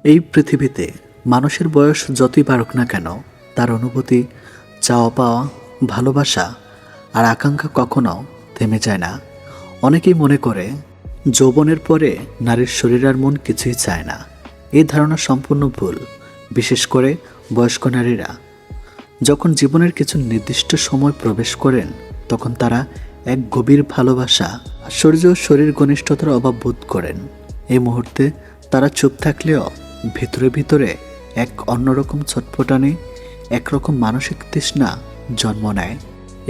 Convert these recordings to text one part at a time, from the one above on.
এই পৃথিবীতে মানুষের বয়স যতই বাড়ুক না কেন, তার অনুভূতি, চাওয়া পাওয়া, ভালোবাসা আর আকাঙ্ক্ষা কখনো থেমে যায় না। অনেকেই মনে করে যৌবনের পরে নারীর শরীর আর মন কিছুই চায় না। এই ধারণা সম্পূর্ণ ভুল। বিশেষ করে বয়স্ক নারীরা যখন জীবনের কিছু নির্দিষ্ট সময় প্রবেশ করেন, তখন তারা এক গভীর ভালোবাসা, আশ্চর্য শরীর ঘনিষ্ঠতার অভাব বোধ করেন। এই মুহূর্তে তারা চুপ থাকলেও ভিতরে ভিতরে এক অন্যরকম ছটফটানি, একরকম মানসিক তৃষ্ণা জন্ম নেয়।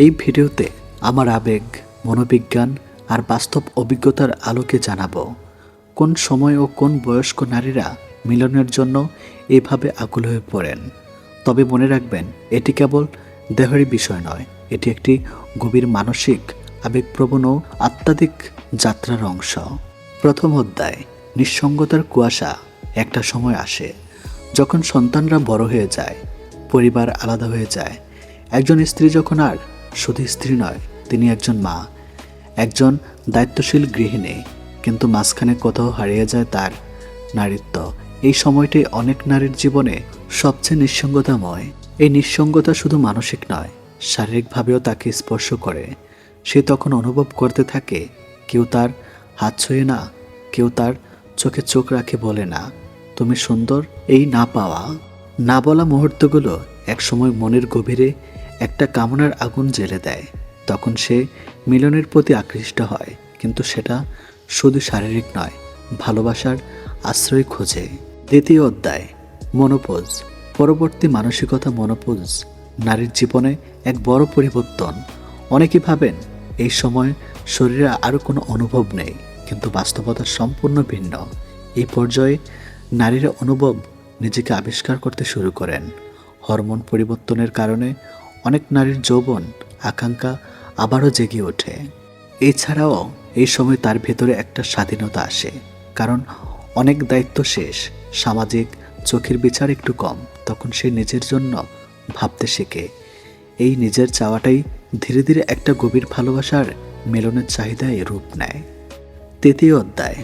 এই ভিডিওতে আমার আবেগ, মনোবিজ্ঞান আর বাস্তব অভিজ্ঞতার আলোকে জানাবো কোন সময় ও কোন বয়স্ক নারীরা মিলনের জন্য এভাবে আকুল হয়ে পড়েন। তবে মনে রাখবেন, এটি কেবল দেহেরই বিষয় নয়, এটি একটি গভীর মানসিক, আবেগপ্রবণ ও আত্মাধিক যাত্রার অংশ। প্রথম অধ্যায়, নিঃসঙ্গতার কুয়াশা। একটা সময় আসে যখন সন্তানরা বড় হয়ে যায়, পরিবার আলাদা হয়ে যায়। একজন স্ত্রী যখন আর শুধু স্ত্রী নয়, তিনি একজন মা, একজন দায়িত্বশীল গৃহিণী। কিন্তু মাঝখানে কোথাও হারিয়ে যায় তার নারীত্ব। এই সময়টি অনেক নারীর জীবনে সবচেয়ে নিঃসঙ্গতাময়। এই নিঃসঙ্গতা শুধু মানসিক নয়, শারীরিকভাবেও তাকে স্পর্শ করে। সে তখন অনুভব করতে থাকে, কেউ তার হাত ছুঁয়ে না, কেউ তার চোখে চোখ রাখে বলে না তুমি সুন্দর। এই না পাওয়া, না বলা মুহূর্তগুলো একসময় মনের গভীরে একটা কামনার আগুন জ্বেলে দেয়। তখন সে মিলনের প্রতি আকৃষ্ট হয়, কিন্তু সেটা শুধু শারীরিক নয়, ভালোবাসার আশ্রয় খোঁজে। দ্বিতীয় অধ্যায়, মনোপোজ। পরবর্তী মানসিকতা মনোপোজ নারীর জীবনে এক বড় পরিবর্তন। অনেকে ভাবেন এই সময় শরীরে আরও কোনো অনুভব নেই, কিন্তু বাস্তবতা সম্পূর্ণ ভিন্ন। এই পর্যায়ে নারীরা অনুভব নিজেকে আবিষ্কার করতে শুরু করেন। হরমোন পরিবর্তনের কারণে অনেক নারীর যৌবন আকাঙ্ক্ষা আবারও জেগে ওঠে। এছাড়াও এই সময় তার ভেতরে একটা স্বাধীনতা আসে, কারণ অনেক দায়িত্ব শেষ, সামাজিক চোখের বিচার একটু কম। তখন সে নিজের জন্য ভাবতে শেখে। এই নিজের চাওয়াটাই ধীরে ধীরে একটা গভীর ভালোবাসার মিলনের চাহিদায় রূপ নেয়। তৃতীয় অধ্যায়,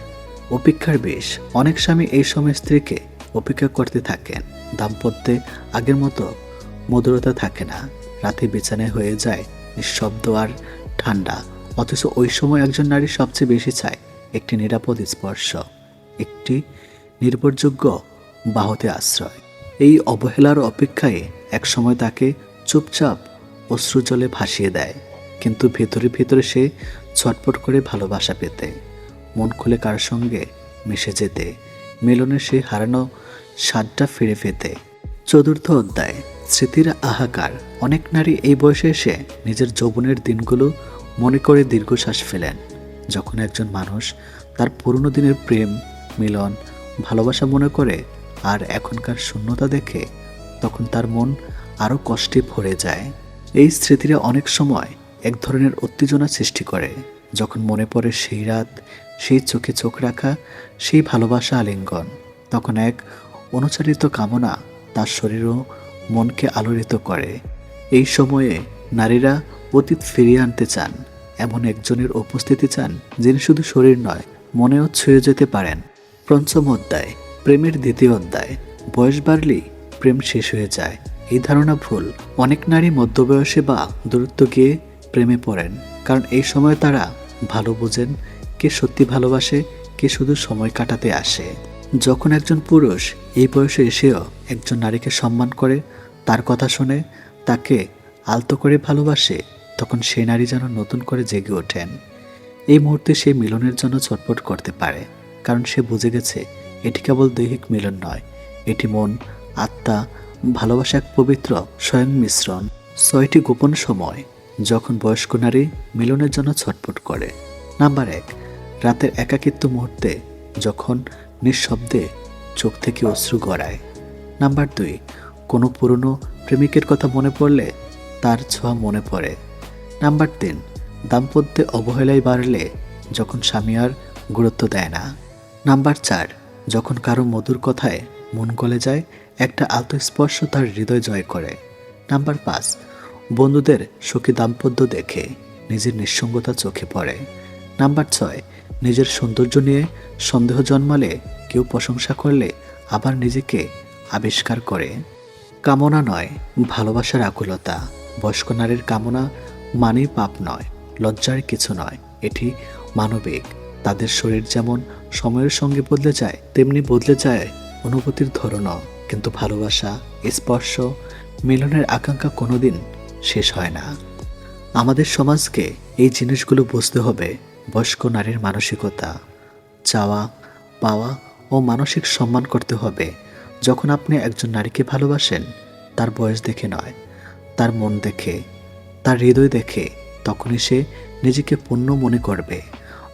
অপেক্ষার বিষ। অনেক স্বামী এই সময় স্ত্রীকে অপেক্ষা করতে থাকেন। দাম্পত্যে আগের মতো মধুরতা থাকে না, রাতে বিছানায় হয়ে যায় নিঃশব্দ আর ঠান্ডা। অথচ ওই সময় একজন নারী সবচেয়ে বেশি চায় একটি নিরাপদ স্পর্শ, একটি নির্ভরযোগ্য বাহুতে আশ্রয়। এই অবহেলার অপেক্ষায় একসময় তাকে চুপচাপ অশ্রুজলে ভাসিয়ে দেয়, কিন্তু ভেতরে ভেতরে সে ছটফট করে ভালোবাসা পেতে, মন খুলে কার সঙ্গে মিশে যেতে, মিলনের সেই হারানো স্বাদটা ফিরে পেতে। চতুর্থ অধ্যায়, স্মৃতির হাহাকার। অনেক নারী এই বয়সে এসে নিজের যৌবনের দিনগুলো মনে করে দীর্ঘশ্বাস ফেলেন। যখন একজন মানুষ তার পুরনো দিনের প্রেম, মিলন, ভালোবাসা মনে করে আর এখনকার শূন্যতা দেখে, তখন তার মন আরও কষ্টে ভরে যায়। এই স্মৃতিরা অনেক সময় এক ধরনের উত্তেজনা সৃষ্টি করে। যখন মনে পড়ে সেই রাত, সেই চোখে চোখ রাখা, সেই ভালোবাসা আলিঙ্গন, তখন এক অনুচারিত কামনা তার শরীর ও মনকে আলোড়িত করে। এই সময়ে নারীরা অতীত ফিরিয়ে আনতে চান, এমন একজনের উপস্থিতি চান যিনি শুধু শরীর নয়, মনেও ছুঁয়ে যেতে পারেন। পঞ্চম অধ্যায়, প্রেমের দ্বিতীয় অধ্যায়। বয়স বাড়লেই প্রেম শেষ হয়ে যায়, এই ধারণা ভুল। অনেক নারী মধ্যবয়সে বা দূরত্ব গিয়ে প্রেমে পড়েন, কারণ এই সময় তারা ভালো বোঝেন কে সত্যি ভালোবাসে, কে শুধু সময় কাটাতে আসে। যখন একজন পুরুষ এই বয়সে এসেও একজন নারীকে সম্মান করে, তার কথা শুনে, তাকে আলতো করে ভালোবাসে, তখন সেই নারী যেন নতুন করে জেগে ওঠেন। এই মুহূর্তে সে মিলনের জন্য ছটফট করতে পারে, কারণ সে বুঝে গেছে এটি কেবল দৈহিক মিলন নয়, এটি মন, আত্মা, ভালোবাসা এক পবিত্র স্বয়ং মিশ্রণ। 6টি গোপন সময় যখন বয়স্ক নারী মিলনের জন্য ছটফট করে। নাম্বার 1, রাতের একাকিত্ব মুহূর্তে, যখন নিঃশব্দে চোখ থেকে অশ্রু গড়ায়। নাম্বার 2, কোনো পুরনো প্রেমিকের কথা মনে পড়লে তার ছোঁয়া মনে পড়ে। নাম্বার 3, দাম্পত্যে অবহেলায় বাড়লে, যখন স্বামী আর গুরুত্ব দেয় না। নাম্বার 4, যখন কারো মধুর কথায় মন গলে যায়, একটা আলতো স্পর্শ তার হৃদয় জয় করে। নাম্বার 5, বন্ধুদের সুখী দাম্পত্য দেখে নিজের নিঃসঙ্গতা চোখে পড়ে। নাম্বার 6, নিজের সৌন্দর্য নিয়ে সন্দেহ জন্মালে, কেউ প্রশংসা করলে আবার নিজেকে আবিষ্কার করে। কামনা নয়, ভালোবাসার আকুলতা। বয়স্ক নারীর কামনা মানেই পাপ নয়, লজ্জার কিছু নয়, এটি মানবিক। তাদের শরীর যেমন সময়ের সঙ্গে বদলে যায়, তেমনি বদলে যায় অনুভূতির ধরনও। কিন্তু ভালোবাসা, স্পর্শ, মিলনের আকাঙ্ক্ষা কোনোদিন শেষ হয় না। আমাদের সমাজকে এই জিনিসগুলো বুঝতে হবে। বয়স্ক নারীর মানসিকতা, চাওয়া পাওয়া ও মানসিক সম্মান করতে হবে। যখন আপনি একজন নারীকে ভালোবাসেন, তার বয়স দেখে নয়, তার মন দেখে, তার হৃদয় দেখে, তখনই সে নিজেকে পূর্ণ মনে করবে।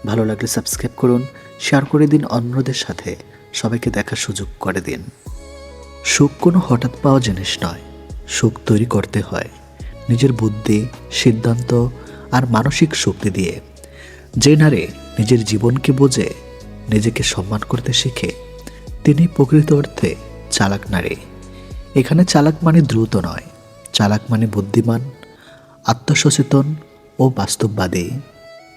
ভালো লাগলে সাবস্ক্রাইব করুন, শেয়ার করে দিন অন্যদের সাথে, সবাইকে দেখার সুযোগ করে দিন। সুখ কোনো হঠাৎ পাওয়া জিনিস নয়, সুখ তৈরি করতে হয় নিজের বুদ্ধি, সিদ্ধান্ত আর মানসিক শক্তি দিয়ে। যে নারী নিজের জীবনকে বোঝে, নিজেকে সম্মান করতে শিখে, তিনি প্রকৃত অর্থে চালাক নারী। এখানে চালাক মানে দ্রুত নয়, চালাক মানে বুদ্ধিমান, আত্মসচেতন ও বাস্তববাদী।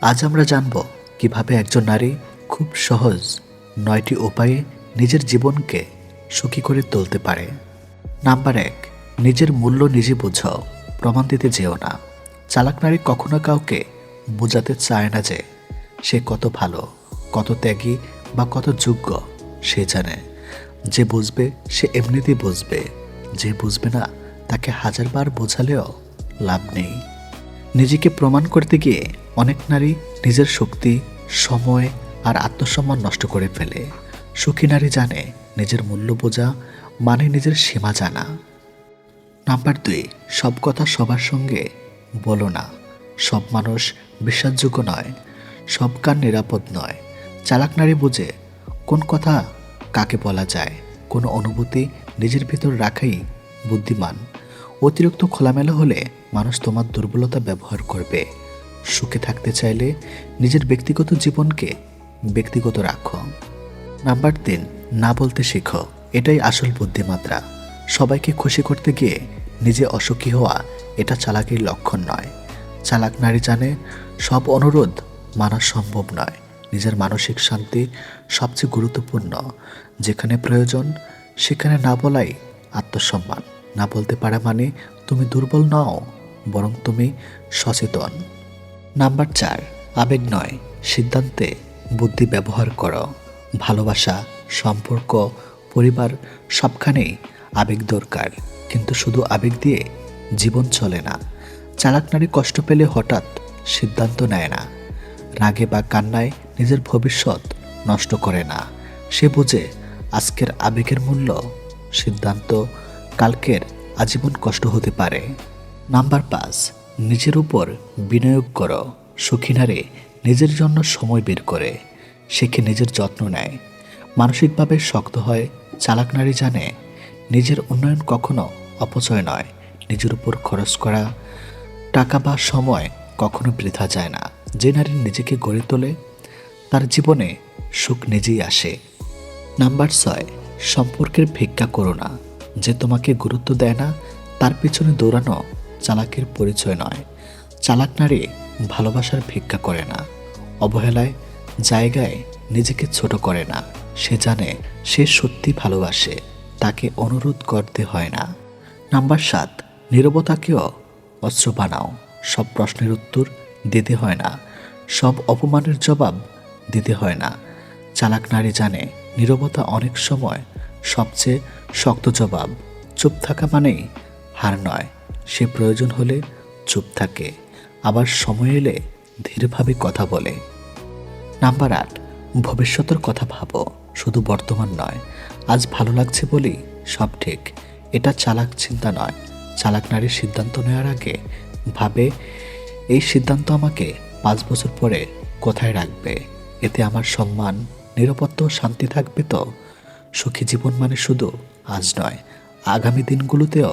আজ আমরা জানব কিভাবে একজন নারী খুব সহজ 9টি উপায়ে নিজের জীবনকে সুখী করে তুলতে পারে। নাম্বার 1, নিজের মূল্য নিজে বোঝো, প্রমাণ দিতে যেও না। চালাক নারী কখনো কাউকে বোঝাতে চায় না যে সে কত ভালো, কত ত্যাগী বা কত যোগ্য। সে জানে যে বুঝবে সে এমনিতেই বুঝবে, যে বুঝবে না তাকে 1000বার বোঝালেও লাভ নেই। নিজেকে প্রমাণ করতে গিয়ে অনেক নারী নিজের শক্তি, সময় আর আত্মসম্মান নষ্ট করে ফেলে। সুখী নারী জানে নিজের মূল্য বোঝা মানে নিজের সীমা জানা। নাম্বার 2, সব কথা সবার সঙ্গে বলো না। সব মানুষ বিশ্বাসযোগ্য নয়, সব কান নিরাপদ নয়। চালাক নারী বোঝে কোন কথা কাকে বলা যায়, কোন অনুভূতি নিজের ভিতর রাখাই বুদ্ধিমান। অতিরিক্ত খোলামেলা হলে মানুষ তোমার দুর্বলতা ব্যবহার করবে। সুখে থাকতে চাইলে নিজের ব্যক্তিগত জীবনকে ব্যক্তিগত রাখো। নাম্বার 3, না বলতে শেখো, এটাই আসল বুদ্ধিমাত্রা। সবাইকে খুশি করতে গিয়ে নিজে অসুখী হওয়া এটা চালাকির লক্ষণ নয়। চালাক নারী জানে সব অনুরোধ মানা সম্ভব নয়। নিজের মানসিক শান্তি সবচেয়ে গুরুত্বপূর্ণ। যেখানে প্রয়োজন সেখানে না বলাই আত্মসম্মান। না বলতে পারা মানে তুমি দুর্বল নও, বরং তুমি সচেতন। নাম্বার 4, আবেগ নয়, সিদ্ধান্তে বুদ্ধি ব্যবহার করো। ভালোবাসা, সম্পর্ক, পরিবার সবখানেই আবেগ দরকার, কিন্তু শুধু আবেগ দিয়ে জীবন চলে না। চালাক নারী কষ্ট পেলে হঠাৎ সিদ্ধান্ত নেয় না, রাগে বা কান্নায় নিজের ভবিষ্যৎ নষ্ট করে না। সে বোঝে আজকের আবেগের মূল্য, সিদ্ধান্ত কালকের আজীবন কষ্ট হতে পারে। নাম্বার 5, নিজের উপর বিনিয়োগ করো। সুখী নারী নিজের জন্য সময় বের করে, শেখে নিজের যত্ন নেয়, মানসিকভাবে শক্ত হয়। চালাক নারী জানে নিজের উন্নয়ন কখনো অপচয় নয়। নিজের উপর খরচ করা টাকা বা সময় কখনো বৃথা যায় না। যে নারী নিজেকে গড়ে তোলে তার জীবনে সুখ নিজেই আসে। নাম্বার 6, সম্পর্কের ভিক্ষা করো না। যে তোমাকে গুরুত্ব দেয় না তার পিছনে দৌড়ানো চালাকের পরিচয় নয়। চালাক নারী ভালোবাসার ভিক্ষা করে না, অবহেলায় জায়গায় নিজেকে ছোট করে না। সে জানে সে সত্যি ভালোবাসে, তাকে অনুরোধ করতে হয় না। নাম্বার 7, নীরবতাকেও অস্ত্র বানাও। সব প্রশ্নের উত্তর দিতে হয় না, সব অপমানের জবাব দিতে হয় না। চালাক নারী জানে নীরবতা অনেক সময় সবচেয়ে শক্ত জবাব। চুপ থাকা মানেই হার নয়, সে প্রয়োজন হলে চুপ থাকে, আবার সময় এলে ধীরভাবে কথা বলে। নাম্বার 8, ভবিষ্যতের কথা ভাবো, শুধু বর্তমান নয়। আজ ভালো লাগছে বলেই সব ঠিক, এটা চালাক চিন্তা নয়। চালাক নারীর সিদ্ধান্ত নেওয়ার আগে ভাবে এই সিদ্ধান্ত আমাকে 5 বছর পরে কোথায় রাখবে, এতে আমার সম্মান, নিরাপত্তা ও শান্তি থাকবে তো। সুখী জীবন মানে শুধু আজ নয়, আগামী দিনগুলোতেও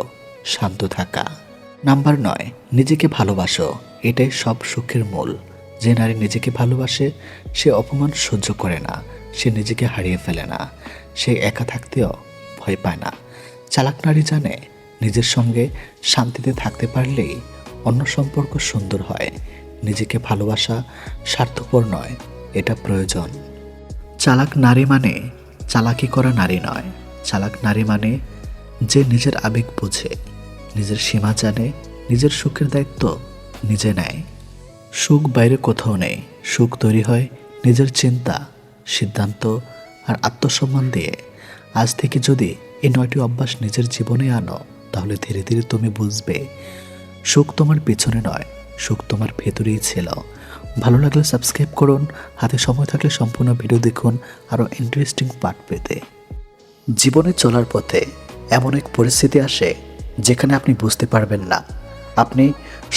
শান্ত থাকা। নাম্বার 9, নিজেকে ভালোবাসো, এটাই সব সুখের মূল। যে নারী নিজেকে ভালোবাসে সে অপমান সহ্য করে না, সে নিজেকে হারিয়ে ফেলে না, সে একা থাকতেও ভয় পায় না। চালাক নারী জানে নিজের সঙ্গে শান্তিতে থাকতে পারলেই অন্য সম্পর্ক সুন্দর হয়। নিজেকে ভালোবাসা স্বার্থপর নয়, এটা প্রয়োজন। চালাক নারী মানে চালাকি করা নারী নয়, চালাক নারী মানে যে নিজের আবেগ বোঝে, নিজের সীমা জানে, নিজের সুখের দায়িত্ব নিজে নেয়। সুখ বাইরে কোথাও নেই, সুখ তৈরি হয় নিজের চিন্তা, সিদ্ধান্ত আর আত্মসম্মান দিয়ে। আজ থেকে যদি এই 9টি অভ্যাস নিজের জীবনে আনো, তাহলে ধীরে ধীরে তুমি বুঝবে সুখ তোমার পিছনে নয়, সুখ তোমার ভেতরেই ছিল। ভালো লাগলে সাবস্ক্রাইব করুন, হাতে সময় থাকলে সম্পূর্ণ ভিডিও দেখুন আরও ইন্টারেস্টিং পার্ট পেতে। জীবনে চলার পথে এমন এক পরিস্থিতি আসে যেখানে আপনি বুঝতে পারবেন না আপনি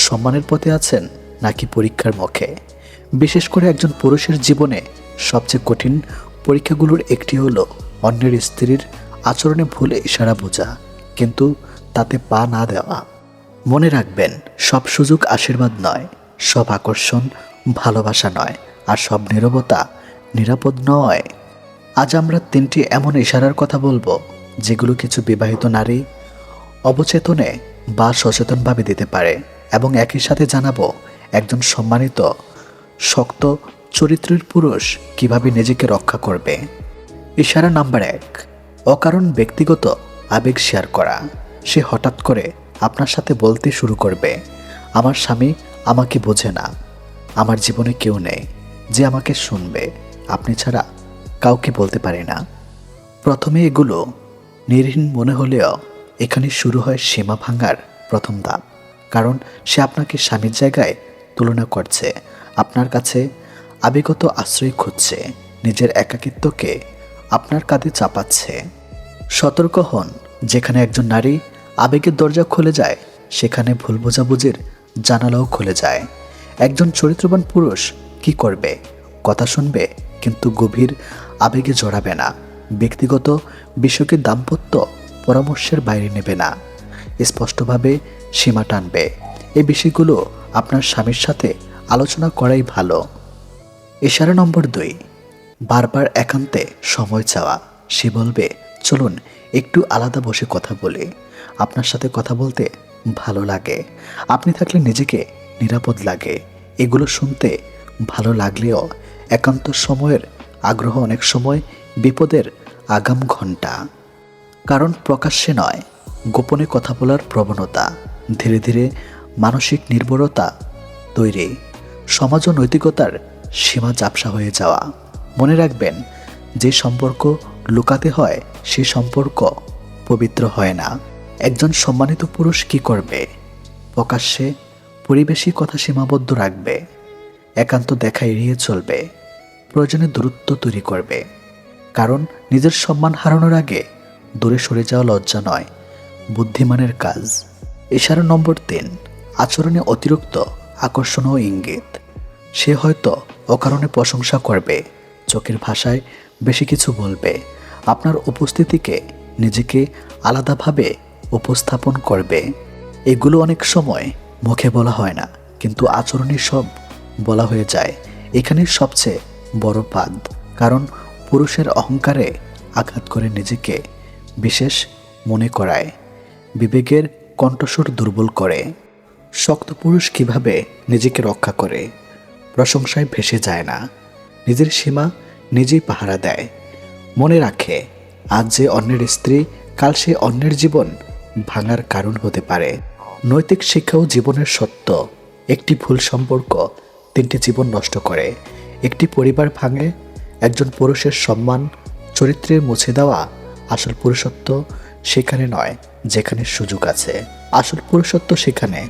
সম্মানের পথে আছেন নাকি পরীক্ষার মুখে। বিশেষ করে একজন পুরুষের জীবনে সবচেয়ে কঠিন পরীক্ষাগুলোর একটি হলো অন্যের স্ত্রীর আচরণে ভুলে ইশারা বোঝা, কিন্তু তাতে পা না দেওয়া। মনে রাখবেন, সব সুযোগ আশীর্বাদ নয়, সব আকর্ষণ ভালোবাসা নয়, আর সব নীরবতা নিরাপদ নয়। আজ আমরা 3টি এমন ইশারার কথা বলবো যেগুলো কিছু বিবাহিত নারী অবচেতনে বা সচেতনভাবে দিতে পারে, এবং একই সাথে জানাবো একজন সম্মানিত শক্ত চরিত্রের পুরুষ কিভাবে নিজেকে রক্ষা করবে। ইশারা নাম্বার 1, অকারণ ব্যক্তিগত আবেগ শেয়ার করা। সে হঠাৎ করে আপনার সাথে বলতে শুরু করবে, আমার স্বামী আমাকে বোঝে না, আমার জীবনে কেউ নেই যে আমাকে শুনবে, আপনি ছাড়া কাউকে বলতে পারি না। প্রথমে এগুলো নিরীহীন মনে হলেও এখানে শুরু হয় সীমা ভাঙার প্রথম ধাপ। কারণ সে আপনাকে স্বামীর জায়গায় তুলনা করছে, আপনার কাছে আবেগত আশ্রয় খুঁজছে, নিজের একাকিত্বকে আপনার কাঁধে চাপাচ্ছে। সতর্ক হন, যেখানে একজন নারী আবেগের দরজা খুলে যায়, সেখানে ভুল বোঝাবুঝির জানালাও খুলে যায়। একজন চরিত্রবান পুরুষ কি করবে? কথা শুনবে, কিন্তু গভীর আবেগে জড়াবে না। ব্যক্তিগত বিষয়কে দাম্পত্য পরামর্শের বাইরে নেবে না। স্পষ্টভাবে সীমা টানবে। এই বিষয়গুলো আপনার স্বামীর সাথে আলোচনা করাই ভালো। ইশারা নম্বর 2, বারবার একান্তে সময় চাওয়া। সে বলবে, চলুন একটু আলাদা বসে কথা বলি, আপনার সাথে কথা বলতে ভালো লাগে, আপনি থাকলে নিজেকে নিরাপদ লাগে। এগুলো শুনতে ভালো লাগলেও একান্ত সময়ের আগ্রহ অনেক সময় বিপদের আগাম ঘণ্টা। কারণ প্রকাশ্যে নয়, গোপনে কথা বলার প্রবণতা ধীরে ধীরে মানসিক নির্ভরতা তৈরি, সমাজ ও নৈতিকতার সীমা ঝাপসা হয়ে যাওয়া। মনে রাখবেন, যে সম্পর্ক লুকাতে হয় সে সম্পর্ক পবিত্র হয় না। একজন সম্মানিত পুরুষ কি করবে? প্রকাশ্যে পরিবেশী কথা সীমাবদ্ধ রাখবে, একান্ত দেখা এড়িয়ে চলবে, প্রয়োজনে দূরত্ব তৈরি করবে। কারণ নিজের সম্মান হারানোর আগে দূরে সরে যাওয়া লজ্জা নয়, বুদ্ধিমানের কাজ। ইশারা নম্বর 3, আচরণে অতিরিক্ত আকর্ষণ ও ইঙ্গিত। সে হয়তো অকারণে প্রশংসা করবে, চোখের ভাষায় বেশি কিছু বলবে, আপনার উপস্থিতিকে নিজেকে আলাদাভাবে উপস্থাপন করবে। এগুলো অনেক সময় মুখে বলা হয় না, কিন্তু আচরণে সব বলা হয়ে যায়। এখানে সবচেয়ে বড় পাদ, কারণ পুরুষের অহংকারে আঘাত করে নিজেকে বিশেষ মনে করায়, বিবেকের কণ্ঠস্বর দুর্বল করে। শক্ত পুরুষ কিভাবে নিজেকে রক্ষা করে? প্রশংসায় ভেসে যায় না, নিজের সীমা নিজেই পাহারা দেয়। মনে রাখে, আজ যে অন্যের স্ত্রী, কাল সে অন্যের জীবন ভাঙার কারণ হতে পারে। নৈতিক শিক্ষাও জীবনের সত্য। একটি ভুল সম্পর্ক 3টি জীবন নষ্ট করে, একটি পরিবার ভাঙে। একজন পুরুষের সম্মান চরিত্রের মুছে দেওয়া আসল পুরুষত্ব সেখানে নয় যেখানে সুযোগ আছে, আসল পুরুষত্ব সেখানে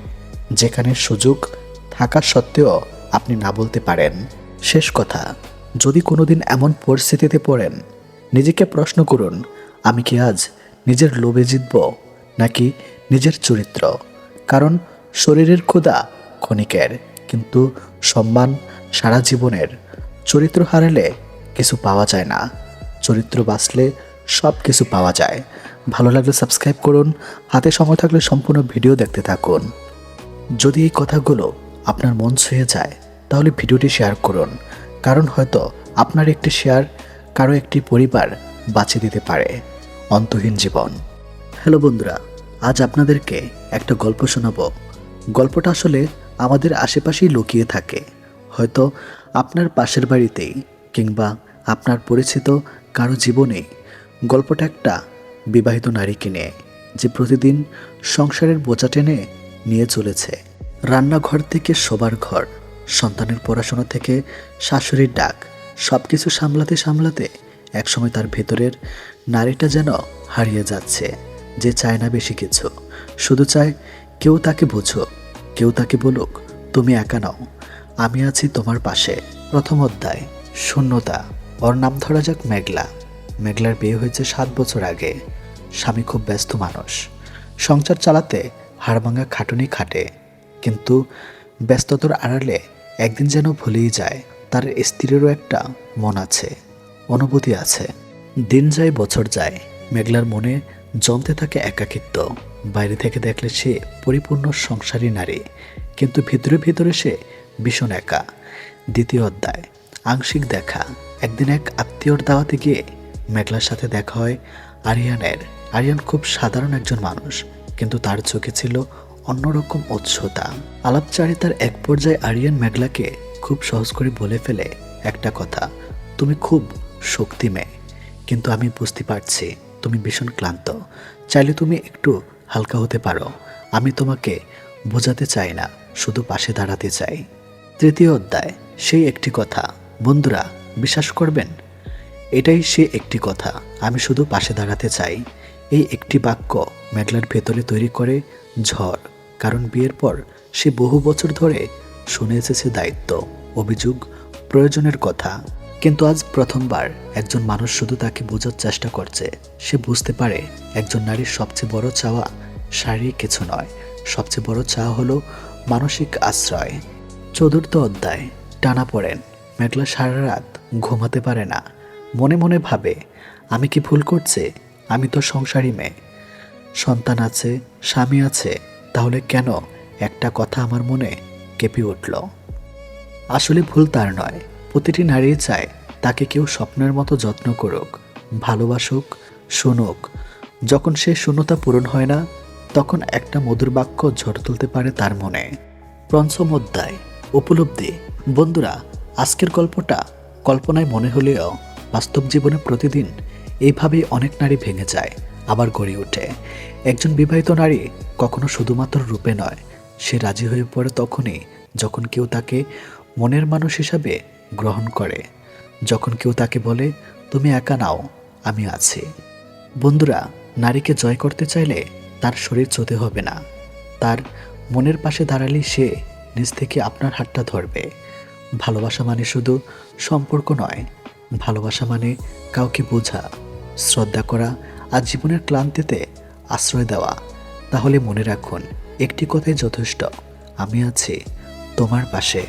যেখানে সুযোগ থাকা সত্ত্বেও আপনি না বলতে পারেন। শেষ কথা, যদি কোনোদিন এমন পরিস্থিতিতে পড়েন, নিজেকে প্রশ্ন করুন, আমি কি আজ নিজের লোভে জিতব নাকি নিজের চরিত্র? কারণ শরীরের ক্ষুধা ক্ষণিকের, কিন্তু সম্মান সারা জীবনের। চরিত্র হারালে কিছু পাওয়া যায় না, চরিত্র বাঁচলে সব কিছু পাওয়া যায়। ভালো লাগলে সাবস্ক্রাইব করুন, হাতে সময় থাকলে সম্পূর্ণ ভিডিও দেখতে থাকুন। যদি এই কথাগুলো আপনার মন ছুঁয়ে যায়, তাহলে ভিডিওটি শেয়ার করুন, কারণ হয়তো আপনার একটি শেয়ার কারো একটি পরিবার বাঁচিয়ে দিতে পারে অন্তহীন জীবন। হ্যালো বন্ধুরা, আজ আপনাদেরকে একটা গল্প শোনাবো। গল্পটা আসলে আমাদের আশেপাশেই লুকিয়ে থাকে, হয়তো আপনার পাশের বাড়িতেই কিংবা আপনার পরিচিত কারো জীবনে। গল্পটা একটা বিবাহিত নারীকে নিয়ে, যে প্রতিদিন সংসারের বোঝা টেনে নিয়ে চলেছে। রান্নাঘর থেকে শোবার ঘর, সন্তানের পড়াশোনা থেকে শাশুড়ির ডাক, সব কিছু সামলাতে সামলাতে একসময় তার ভেতরের নারীটা যেন হারিয়ে যাচ্ছে। যে চায় না বেশি কিছু, শুধু চায় কেউ তাকে বুঝুক, কেউ তাকে বলুক তুমি একা নও, আমি আছি তোমার পাশে। প্রথম অধ্যায়, শূন্যতা। ওর নাম ধরা যাক মেঘলা। মেঘলার বিয়ে হয়েছে 7 বছর আগে। স্বামী খুব ব্যস্ত মানুষ, সংসার চালাতে হাড়ভাঙা খাটুনি খাটে, কিন্তু ব্যস্ততার আড়ালে একদিন যেন ভুলেই যায় তার স্ত্রীরও একটা মন আছে, অনুভূতি আছে। দিন যায় বছর যায়, মেঘলার মনে জমতে থাকে একাকিত্ব। বাইরে থেকে দেখলে সে পরিপূর্ণ সংসারী নারী, কিন্তু ভিতরে ভিতরে সে ভীষণ একা। দ্বিতীয় অধ্যায়, আংশিক দেখা। একদিন এক আত্মীয়র দাওয়াতে গিয়ে মেঘলার সাথে দেখা হয় আরিয়ানের। আরিয়ান খুব সাধারণ একজন মানুষ, কিন্তু তার চোখে ছিল অন্যরকম উৎসতা। আলাপচারিতার এক পর্যায়ে আরিয়ান মেঘলাকে খুব সহজ করে বলে ফেলে একটা কথা, তুমি খুব শক্তি মেয়ে, কিন্তু আমি বুঝতে পারছি তুমি ভীষণ ক্লান্ত, চাইলে তুমি একটু হালকা হতে পারো। আমি তোমাকে বোঝাতে চাই না, শুধু পাশে দাঁড়াতে চাই। তৃতীয় অধ্যায়, সেই একটি কথা। বন্ধুরা বিশ্বাস করবেন, এটাই সে একটি কথা, আমি শুধু পাশে দাঁড়াতে চাই। এই একটি বাক্য মেঘলার ভেতরে তৈরি করে ঝড়। কারণ বিয়ের পর সে বহু বছর ধরে শুনে এসেছে দায়িত্ব, অভিযোগ, প্রয়োজনের কথা, কিন্তু আজ প্রথমবার একজন মানুষ শুধু তাকে বোঝার চেষ্টা করছে। সে বুঝতে পারে একজন নারীর সবচেয়ে বড় চাওয়া শারীরিক কিছু নয়, সবচেয়ে বড় চাওয়া হলো মানসিক আশ্রয়। চতুর্থ অধ্যায়, টানাপোড়েন। মেঘলা সারা রাত ঘুমাতে পারে না, মনে মনে ভাবে আমি কি ভুল করছি? আমি তো সংসারী মেয়ে, সন্তান আছে, স্বামী আছে, তাহলে কেন একটা কথা আমার মনে কেঁপে উঠল। আসলে ভুল তার নয়, প্রতিটি নারী চায় তাকে কেউ স্বপ্নের মতো যত্ন করুক, ভালোবাসুক, শুনুক। যখন সে শূন্যতা পূরণ হয় না, তখন একটা মধুর বাক্য ঝড় তুলতে পারে তার মনে। পঞ্চম অধ্যায়, উপলব্ধি। বন্ধুরা আজকের গল্পটা কল্পনায় মনে হলেও বাস্তব জীবনে প্রতিদিন এইভাবেই অনেক নারী ভেঙে যায়, আবার গড়ে ওঠে। একজন বিবাহিত নারী কখনো শুধুমাত্র রূপে নয়, সে রাজি হয়ে পড়ে তখনই যখন কেউ তাকে মনের মানুষ হিসাবে গ্রহণ করে, যখন কেউ তাকে বলে তুমি একা নাও, আমি আছি। বন্ধুরা নারীকে জয় করতে চাইলে তার শরীর চোতে হবে না, তার মনের পাশে দাঁড়ালেই সে নিজ থেকে আপনার হাতটা ধরবে। ভালোবাসা মানে শুধু সম্পর্ক নয়, ভালোবাসা মানে কাউকে বোঝা, শ্রদ্ধা করা আর জীবনের ক্লান্তিতে আশ্রয় দেওয়া। তাহলে মনে রাখুন একটি কথাই যথেষ্ট, আমি আছি তোমার পাশে।